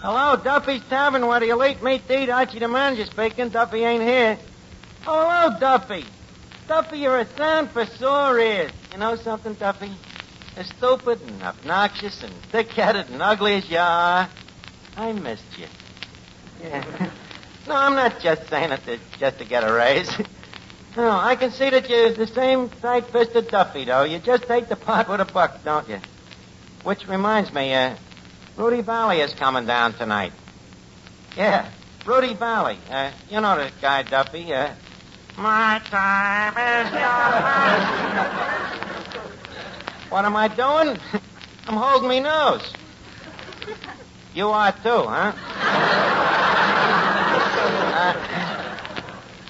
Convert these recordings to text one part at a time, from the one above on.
Hello, Duffy's Tavern, where the elite meat to eat. Archie the manager speaking. Duffy ain't here. Oh, hello, Duffy. Duffy, you're a sound for sore ears. You know something, Duffy? As stupid and obnoxious and thick-headed and ugly as you are, I missed you. Yeah. No, I'm not just saying it just to get a raise. No, I can see that you're the same tight-fisted Duffy, though. You just hate to part with a buck, don't you? Which reminds me, Rudy Vallee is coming down tonight. Yeah, Rudy Vallee. You know the guy, Duffy. My time is your What am I doing? I'm holding me nose. You are too, huh?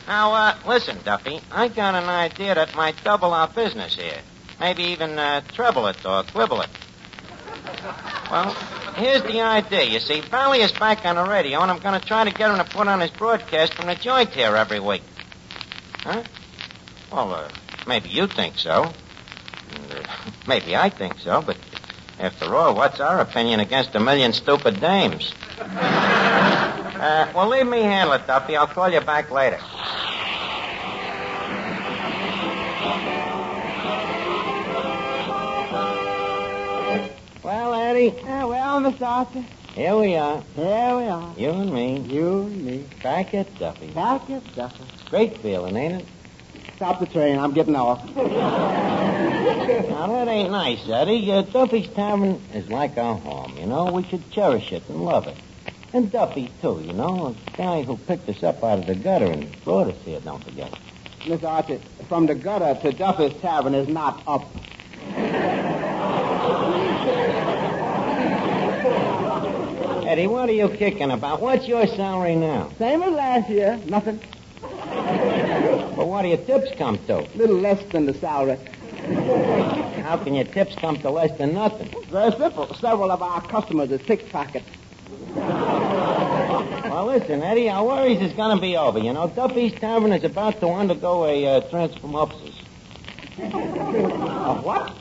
Now, listen, Duffy. I got an idea that might double our business here. Maybe even treble it or quibble it. Well, here's the idea. You see, Vallee is back on the radio, and I'm going to try to get him to put on his broadcast from the joint here every week. Huh? Well, maybe you think so. And, maybe I think so, but after all, what's our opinion against a million stupid dames? Well, leave me handle it, Duffy. I'll call you back later. Well, Eddie. Well, Mr. Archie. Here we are. Here we are. You and me. You and me. Back at Duffy. Back at Duffy. Great feeling, ain't it? Stop the train. I'm getting off. Now, that ain't nice, Eddie. Duffy's Tavern is like our home, you know. We should cherish it and love it. And Duffy, too, you know. A guy who picked us up out of the gutter and brought us here, don't forget. Mr. Archie, from the gutter to Duffy's Tavern is not up. Eddie, what are you kicking about? What's your salary now? Same as last year. Nothing. Well, what do your tips come to? A little less than the salary. How can your tips come to less than nothing? Very simple. Several of our customers are pickpockets. Well, listen, Eddie, our worries is going to be over. You know, Duffy's Tavern is about to undergo a transformopsis. A what?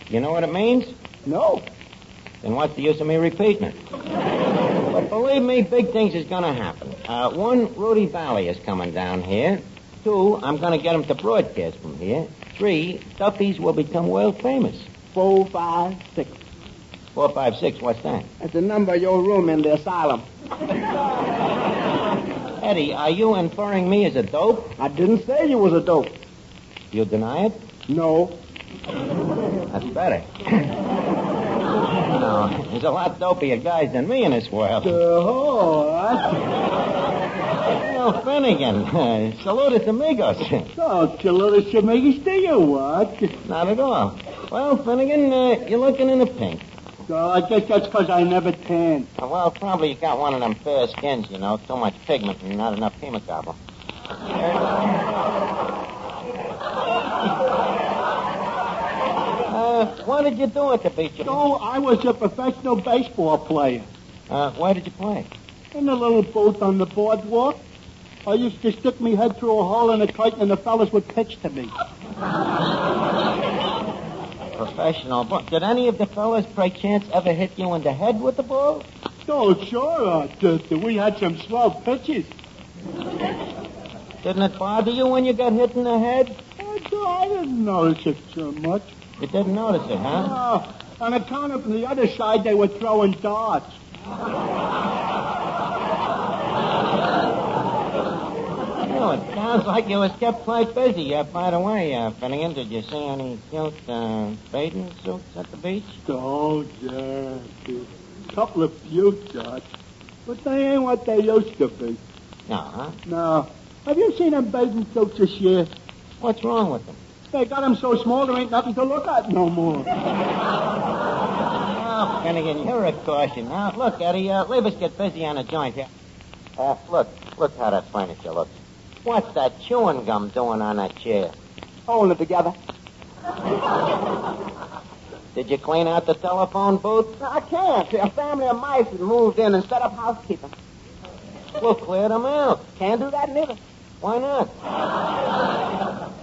You know what it means? No. Then what's the use of me repeating it? But believe me, big things is going to happen. One, Rudy Vallee is coming down here. Two, I'm going to get him to broadcast from here. Three, Duffy's will become world famous. 4, 5, 6. 4, 5, 6, what's that? That's the number of your room in the asylum. Eddie, are you inferring me as a dope? I didn't say you was a dope. You deny it? No. That's better. No, there's a lot dopier guys than me in this world. Well, Finnegan, saludos amigos. Oh, saludos amigos to you, what? Not at all. Well, Finnegan, you're looking in the pink. Oh, I guess that's because I never tanned. Well, probably you got one of them fair skins, you know. Too much pigment and not enough hemoglobin. What did you do at the beach? Oh, I was a professional baseball player. Where did you play? In a little booth on the boardwalk. I used to stick me head through a hole in a curtain and the fellas would pitch to me. Professional. Did any of the fellas, by chance, ever hit you in the head with the ball? Oh, sure. We had some swell pitches. Didn't it bother you when you got hit in the head? I didn't notice it so much. You didn't notice it, huh? No. On account of the other side, they were throwing darts. Well, it sounds like you was kept quite busy. By the way, Finnegan, did you see any cute bathing suits at the beach? Oh, yeah. A couple of few darts. But they ain't what they used to be. No, huh? No. Have you seen them bathing suits this year? What's wrong with them? They got them so small there ain't nothing to look at no more. Oh, Finnegan, you're a caution. Now, look, Eddie, leave us get busy on a joint here. Look how that furniture looks. What's that chewing gum doing on that chair? Holding it together. Did you clean out the telephone booth? No, I can't. A family of mice has moved in and set up housekeeping. We'll clear them out. Can't do that neither. Why not?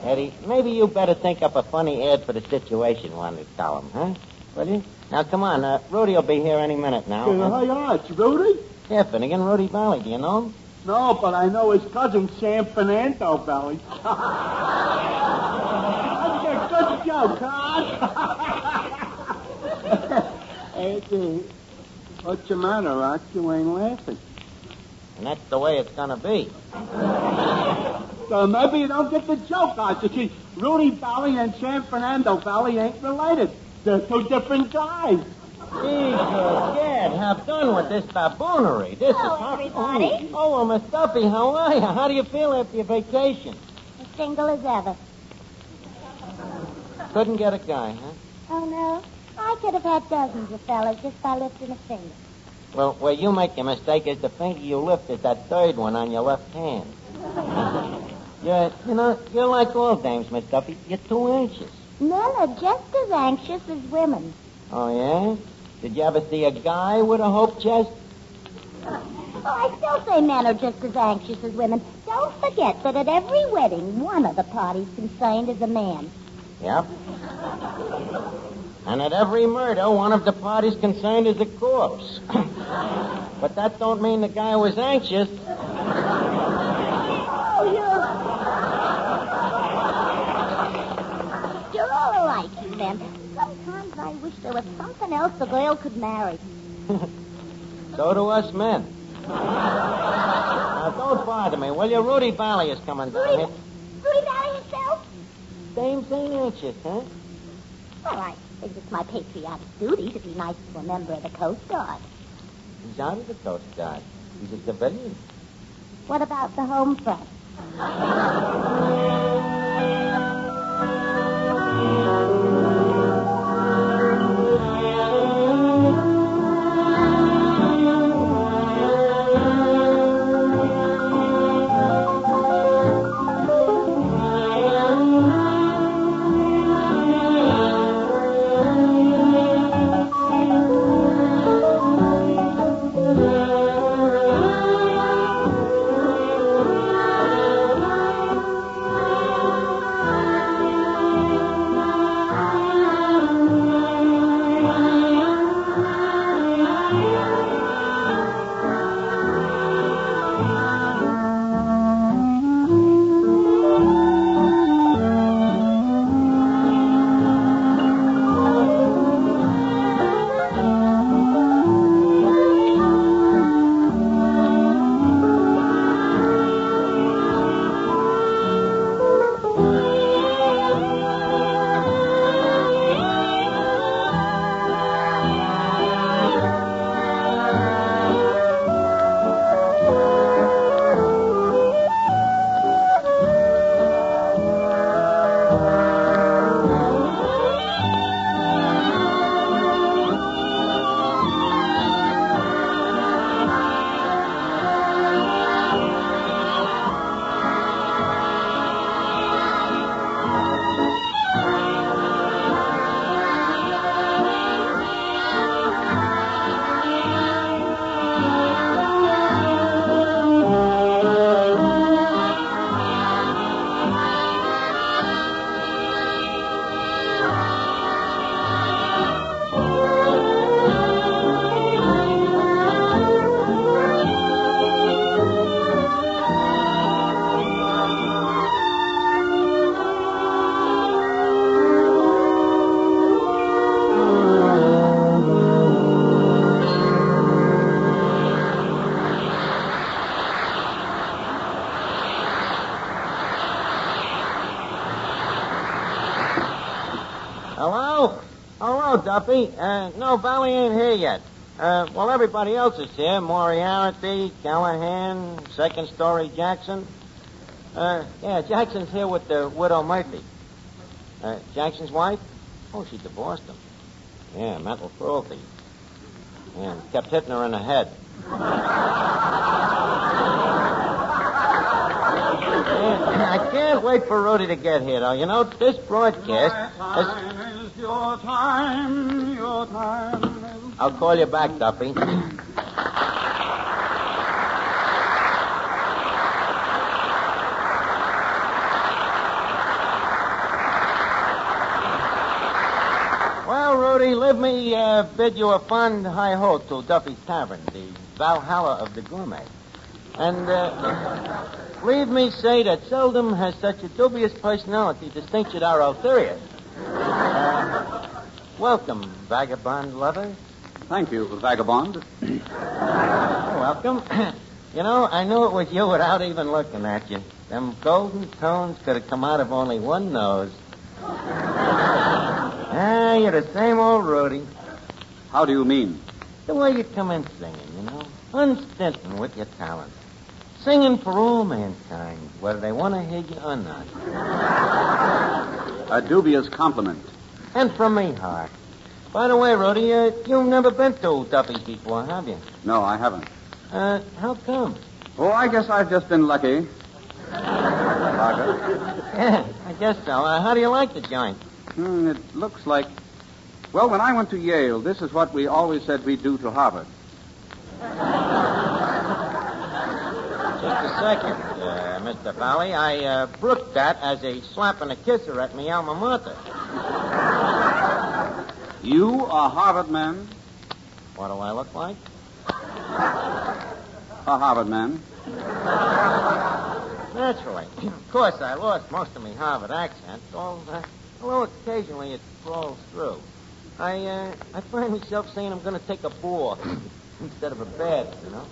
Eddie, maybe you better think up a funny ad for the situation one column, huh? Will you? Now, come on. Rudy will be here any minute now. Hi, it's Rudy? Yeah, Finnegan, Rudy Vallee. Do you know him? No, but I know his cousin, San Fernando Vallee. That's a good joke, huh? Hey, what's the matter, Archie? You ain't laughing. And that's the way it's going to be. So maybe you don't get the joke, Archie. See, Rudy Vallee and San Fernando Vallee ain't related. They're two different guys. Jesus, Gad, have done with this baboonery. This Hello, everybody. Oh, Miss Duffy, how are you? How do you feel after your vacation? As single as ever. Couldn't get a guy, huh? Oh, no? I could have had dozens of fellas just by lifting a finger. Well, where you make your mistake is the finger you lift is that third one on your left hand. You're like all dames, Miss Duffy. You're too anxious. Men are just as anxious as women. Oh, yeah? Did you ever see a guy with a hope chest? Oh, I still say men are just as anxious as women. Don't forget that at every wedding, one of the parties concerned is a man. Yep. And at every murder, one of the parties concerned is a corpse. But that don't mean the guy was anxious. Oh, you're all alike, you men. Sometimes I wish there was something else the girl could marry. So do us men. Now, don't bother me, will you? Rudy Vallee is coming down here. Rudy Vallee himself? Dames ain't anxious, huh? Well, I think it's my patriotic duty to be nice to a member of the Coast Guard. He's out of the Coast Guard. He's a civilian. What about the home front? Hello, Duffy. No, Vallee ain't here yet. Well, everybody else is here. Moriarty, Callahan, Second Story Jackson. Yeah, Jackson's here with the widow Murphy. Jackson's wife? Oh, she divorced him. Yeah, mental cruelty. Yeah, kept hitting her in the head. I can't wait for Rudy to get here, though. You know, this broadcast... Your time, your time. I'll call you back, Duffy. Well, Rudy, let me bid you a fond hi-ho to Duffy's Tavern, the Valhalla of the gourmet. And leave me say that seldom has such a dubious personality distinctured our ulterior. Welcome, vagabond lover. Thank you, vagabond. You're welcome. You know, I knew it was you without even looking at you. Them golden tones could have come out of only one nose. You're the same old Rudy. How do you mean? The way you come in singing, you know. Unstinting with your talent. Singing for all mankind, whether they want to hear you or not. A dubious compliment. And from me, Hart. By the way, Rudy, you've never been to Duffy's before, have you? No, I haven't. How come? Oh, I guess I've just been lucky. Yeah, I guess so. How do you like the joint? It looks like... Well, when I went to Yale, this is what we always said we'd do to Harvard. Just a second, Mr. Vallee. I brooked that as a slap and a kisser at me alma mater. You, a Harvard man? What do I look like? A Harvard man. Naturally. Of course, I lost most of my Harvard accent, although occasionally it crawls through. I find myself saying I'm going to take a bore instead of a bath, you know.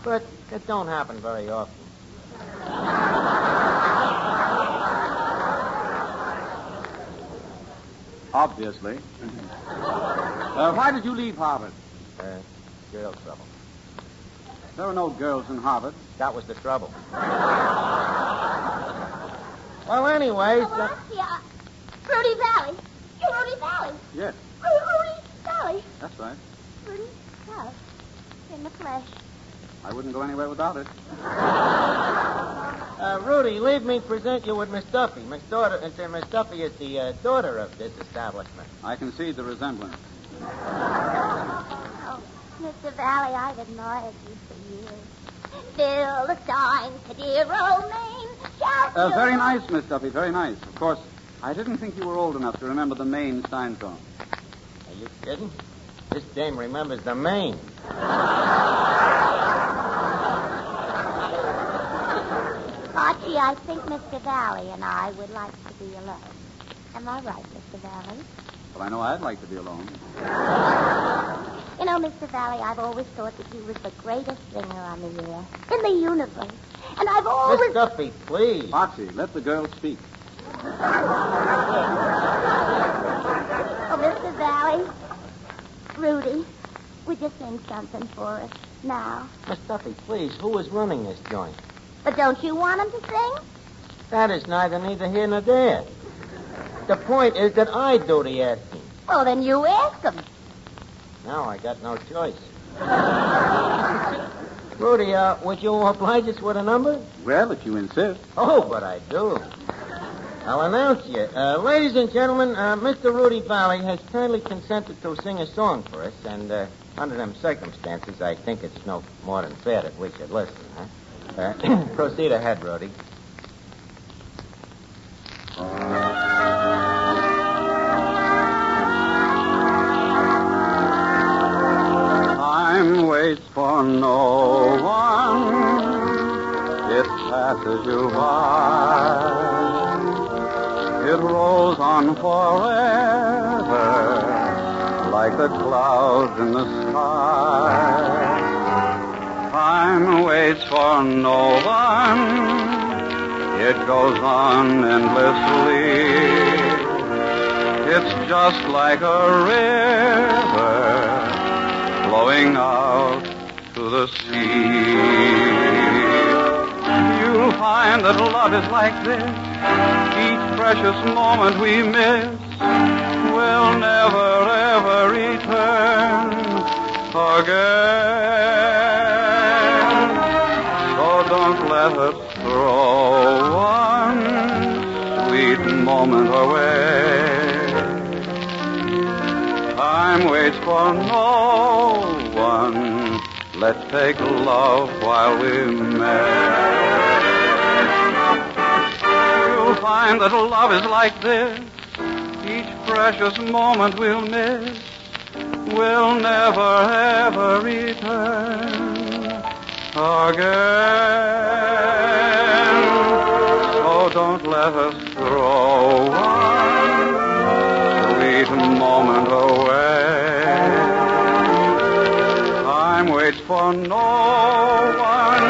But it don't happen very often. Obviously. Why did you leave Harvard? Girl trouble. There were no girls in Harvard. That was the trouble. Well, anyways... Rudy Vallee. You're Rudy Vallee. Yes, Rudy Vallee. that's right. Rudy Vallee. In the flesh. I wouldn't go anywhere without it. Rudy, leave me present you with Miss Duffy. Miss Duffy is the daughter of this establishment. I can see the resemblance. Oh, Mr. Vallee, I've admired you for years. Fill the sign to dear old Maine. Shout Very nice, Miss Duffy, very nice. Of course, I didn't think you were old enough to remember the Maine Stein song. Are you kidding? This dame remembers the Maine. Archie, I think Mr. Vallee and I would like to be alone. Am I right, Mr. Vallee? Well, I know I'd like to be alone. You know, Mr. Vallee, I've always thought that you was the greatest singer on the air, in the universe. And I've always... Miss Duffy, please. Foxy, let the girl speak. Oh, Mr. Vallee, Rudy, would you sing something for us now? Miss Duffy, please, who is running this joint? But don't you want him to sing? That is neither here nor there. The point is that I do the asking. Well, then you ask him. Now I got no choice. Rudy, would you oblige us with a number? Well, if you insist. Oh, but I do. I'll announce you. Ladies and gentlemen, Mr. Rudy Vallee has kindly consented to sing a song for us, and under them circumstances, I think it's no more than fair that we should listen, huh? Proceed ahead, Rudy. Time waits for no one. It passes you by. It rolls on forever like the clouds in the sky. Time waits for no one. It goes on endlessly. It's just like a river flowing out to the sea. You'll find that love is like this. Each precious moment we miss will never, ever return again. So don't let us throw one sweet moment away. Time waits for no one. Let's take love while we may. You'll find that love is like this. Each precious moment we'll miss will never ever return again. So don't let us throw one sweet moment away. Time waits for no one.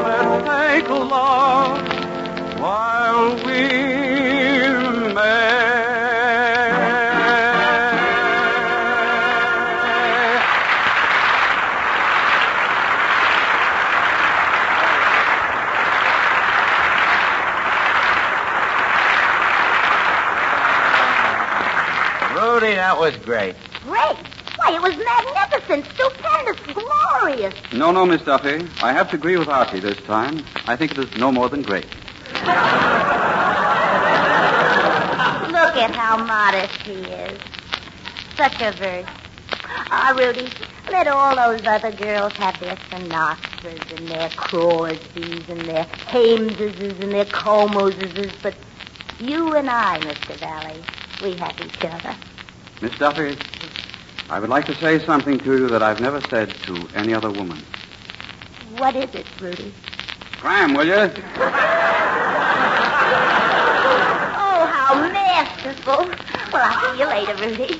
Let's take love while we may. Rudy, that was great. Great. Why, it was magnificent, stupendous, glorious. No, Miss Duffy. I have to agree with Archie this time. I think it is no more than great. Look at how modest he is. Such a verse. Ah, Rudy, let all those other girls have their Sinatras and their Crosbys and their Hameses and their Comoses, but you and I, Mr. Vallee, we have each other. Miss Duffy, I would like to say something to you that I've never said to any other woman. What is it, Rudy? Cram, will you? Oh, how masterful. Well, I'll see you later, Rudy.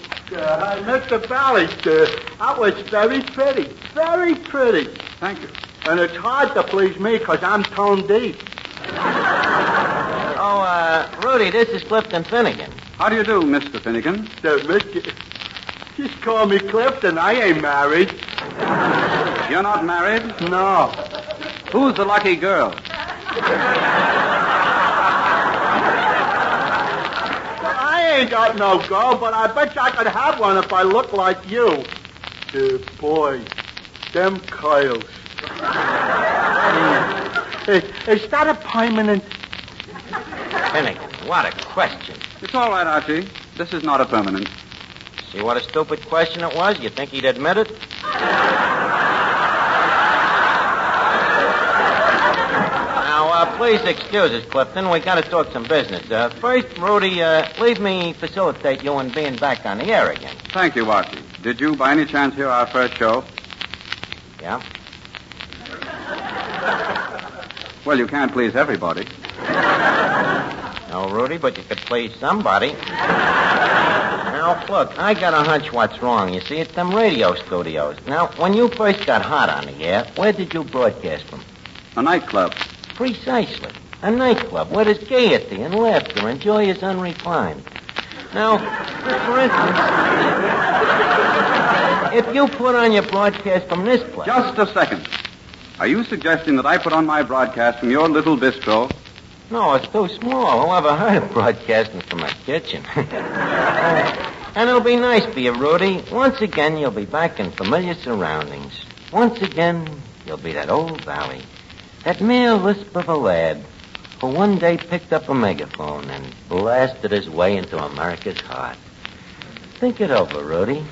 Mr. Vallee, that was very pretty. Very pretty. Thank you. And it's hard to please me because I'm tone deep. Oh, Rudy, this is Clifton Finnegan. How do you do, Mr. Finnegan? Just call me Clifton. I ain't married. You're not married? No. Who's the lucky girl? I ain't got no girl, but I bet you I could have one if I looked like you. Boy, them coils. Is that a permanent? Finnegan, what a question. It's all right, Archie. This is not a permanent. See what a stupid question it was? You think he'd admit it? Now, please excuse us, Clifton. We got to talk some business. First, Rudy, leave me facilitate you in being back on the air again. Thank you, Archie. Did you, by any chance, hear our first show? Yeah? Well, you can't please everybody. No, Rudy, but you could please somebody. Now, look, I got a hunch what's wrong. You see, it's them radio studios. Now, when you first got hot on the air, where did you broadcast from? A nightclub. Precisely. A nightclub where there's gaiety and laughter and joy is unrefined. Now, for instance, if you put on your broadcast from this place... Just a second. Are you suggesting that I put on my broadcast from your little bistro? No, it's too small. Who ever heard of broadcasting from a kitchen? And it'll be nice for you, Rudy. Once again, you'll be back in familiar surroundings. Once again, you'll be that old Vallee. That mere wisp of a lad who one day picked up a megaphone and blasted his way into America's heart. Think it over, Rudy.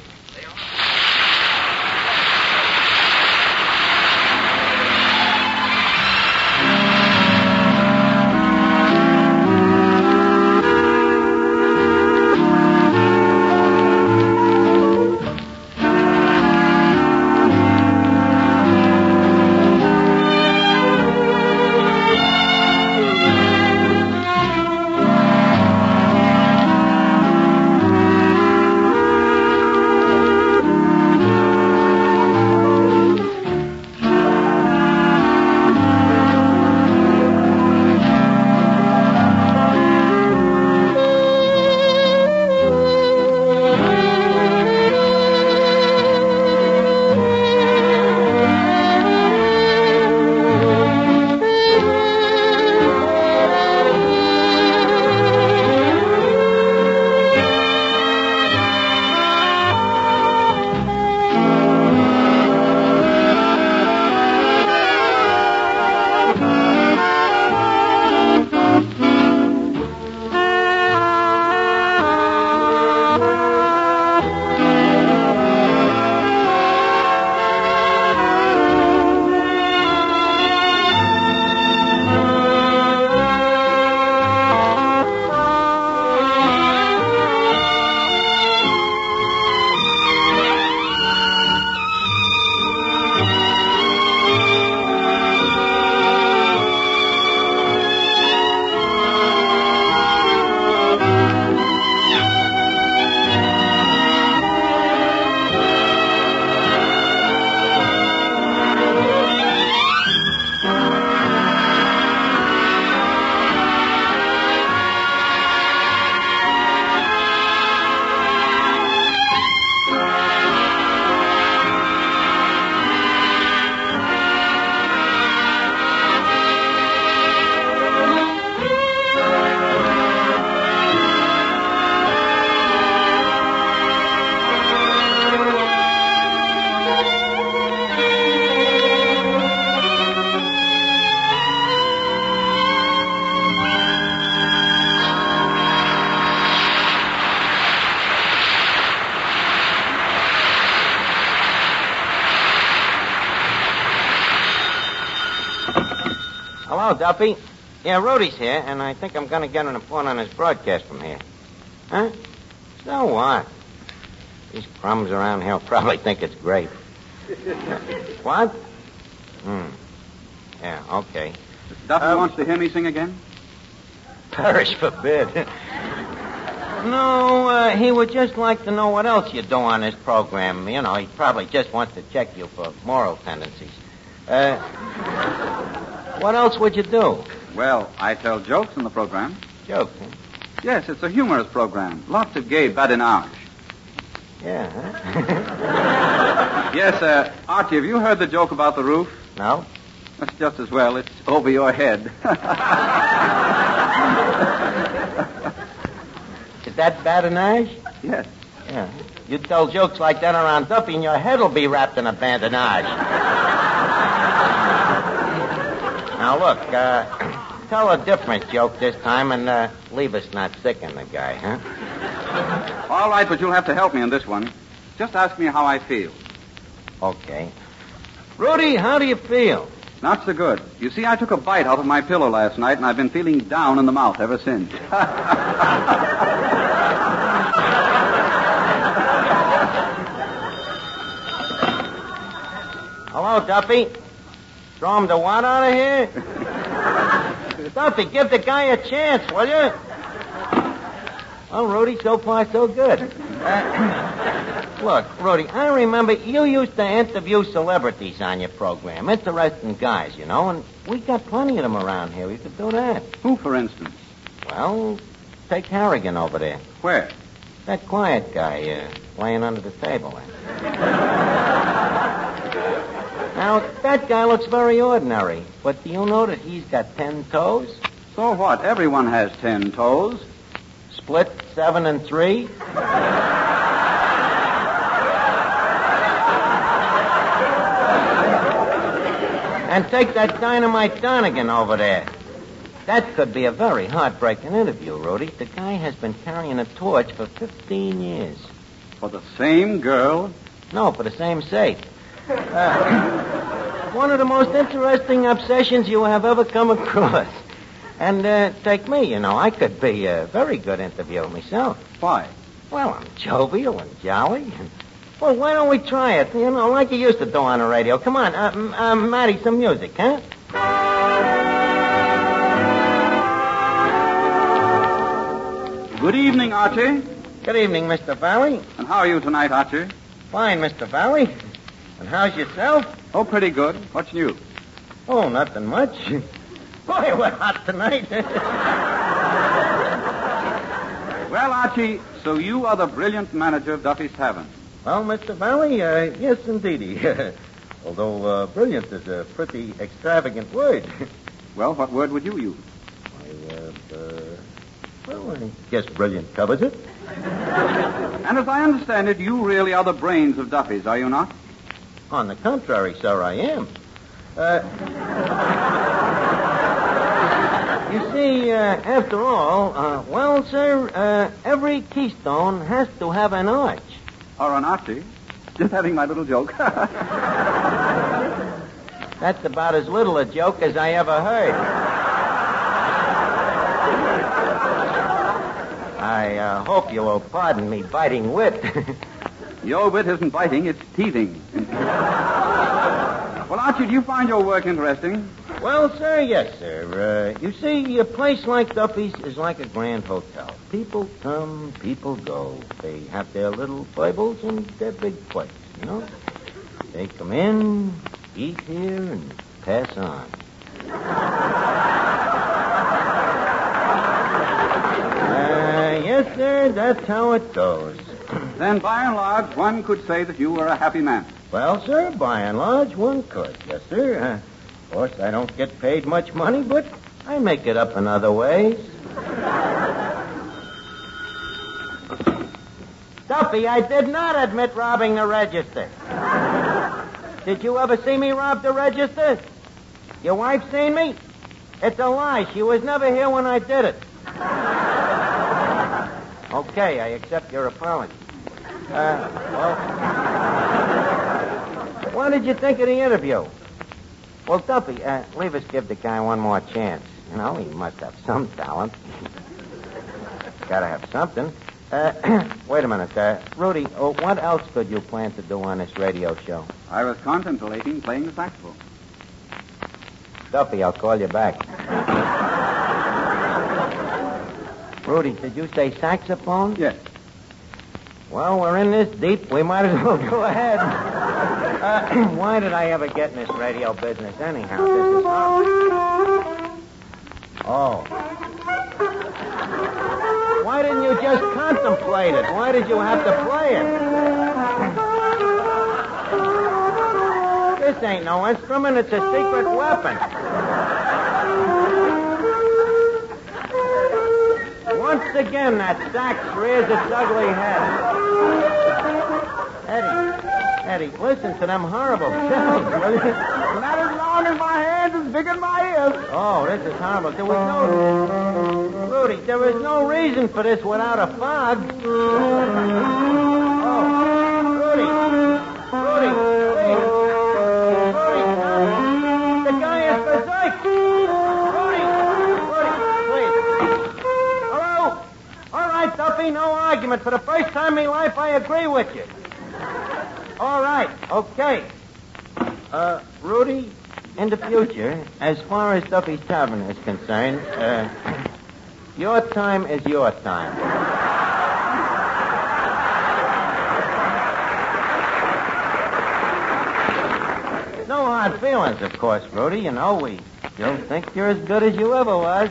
Hello, Duffy. Yeah, Rudy's here, and I think I'm going to get an report on his broadcast from here. Huh? So what? These crumbs around here will probably think it's great. What? Yeah, okay. Duffy wants to hear me sing again? Perish forbid. No, he would just like to know what else you do on this program. You know, he probably just wants to check you for moral tendencies. What else would you do? Well, I tell jokes in the program. Jokes, huh? Yes, it's a humorous program. Lots of gay badinage. Yeah, huh? Yes, Archie, have you heard the joke about the roof? No? That's just as well. It's over your head. Is that badinage? Yes. Yeah. You tell jokes like that around Duffy and your head will be wrapped in a bandage. Now, look, tell a different joke this time and leave us not sicking the guy, huh? All right, but you'll have to help me on this one. Just ask me how I feel. Okay. Rudy, how do you feel? Not so good. You see, I took a bite out of my pillow last night, and I've been feeling down in the mouth ever since. Hello, Duffy. Throw him the what out of here? Duffy, give the guy a chance, will you? Well, Rudy, so far so good. Look, Rudy, I remember you used to interview celebrities on your program. Interesting guys, you know, and we got plenty of them around here. We could do that. Who, for instance? Well, take Harrigan over there. Where? That quiet guy laying under the table there. Now, that guy looks very ordinary, but do you know that he's got 10 toes? So what? Everyone has 10 toes. Split 7 and 3? And take that Dynamite Donegan over there. That could be a very heartbreaking interview, Rudy. The guy has been carrying a torch for 15 years. For the same girl? No, for the same safe. One of the most interesting obsessions you have ever come across. And take me, you know, I could be a very good interviewer myself. Why? Well, I'm jovial and jolly. Well, why don't we try it, you know, like you used to do on the radio? Come on, Matty, some music, huh? Good evening, Archie. Good evening, Mr. Vallee. And how are you tonight, Archie? Fine, Mr. Vallee. And how's yourself? Oh, pretty good. What's new? Oh, nothing much. Boy, we're hot tonight. Well, Archie, so you are the brilliant manager of Duffy's Tavern. Well, Mr. Vallee, yes, indeedy. Although brilliant is a pretty extravagant word. Well, what word would you use? Well, I guess brilliant covers it. And as I understand it, you really are the brains of Duffy's, are you not? On the contrary, sir, I am. You see, after all, well, sir, every keystone has to have an arch. Or an Archie. Just having my little joke. That's about as little a joke as I ever heard. I hope you will pardon me biting wit. Your wit isn't biting, it's teething. Well, Archie, do you find your work interesting? Well, sir, yes, sir. You see, a place like Duffy's is like a grand hotel. People come, people go. They have their little foibles and their big plates, you know? They come in, eat here, and pass on. Yes, sir, that's how it goes. Then, by and large, one could say that you were a happy man. Well, sir, by and large, one could. Yes, sir. Of course, I don't get paid much money, but I make it up in other ways. Duffy, I did not admit robbing the register. Did you ever see me rob the register? Your wife seen me? It's a lie. She was never here when I did it. Okay, I accept your apology. Well, what did you think of the interview? Well, Duffy, leave us give the guy one more chance. You know, he must have some talent. Gotta have something. Wait a minute, Rudy, what else could you plan to do on this radio show? I was contemplating playing the saxophone. Duffy, I'll call you back. Rudy, did you say saxophone? Yes. Well, we're in this deep. We might as well go ahead. Why did I ever get in this radio business anyhow? This is Oh. Why didn't you just contemplate it? Why did you have to play it? This ain't no instrument. It's a secret weapon. Once again, that sax rears its ugly head. Eddie, listen to them horrible sounds, will you? Not as long as my hands, as big as my ears. Oh, this is horrible. Rudy, there is no reason for this without a fog. Oh, Rudy, please. Rudy, the guy is berserk. Rudy, please. Hello? All right, Duffy, no argument. For the first time in my life, I agree with you. All right, okay. Rudy, in the future, as far as Duffy's Tavern is concerned, your time is your time. No hard feelings, of course, Rudy. You know, we still think you're as good as you ever was.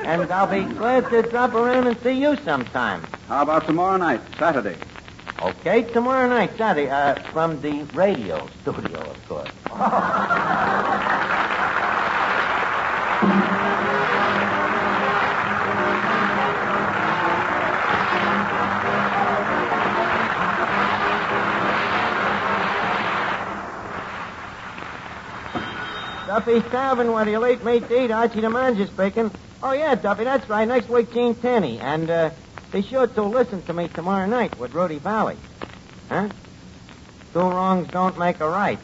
And I'll be glad to drop around and see you sometime. How about tomorrow night, Saturday? Okay, tomorrow night, Saturday, from the radio studio, of course. Duffy's Tavern, where the late mate to eat, Archie the manager speaking. Oh, yeah, Duffy, that's right. Next week, Gene Tenney. And, be sure to listen to me tomorrow night with Rudy Vallee. Huh? Two wrongs don't make a right.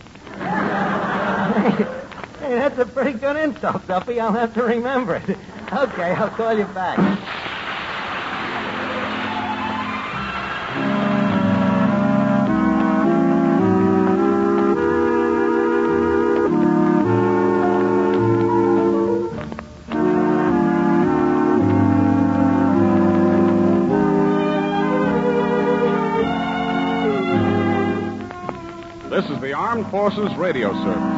Hey, that's a pretty good insult, Duffy. I'll have to remember it. Okay, I'll call you back. This is the Armed Forces Radio Service.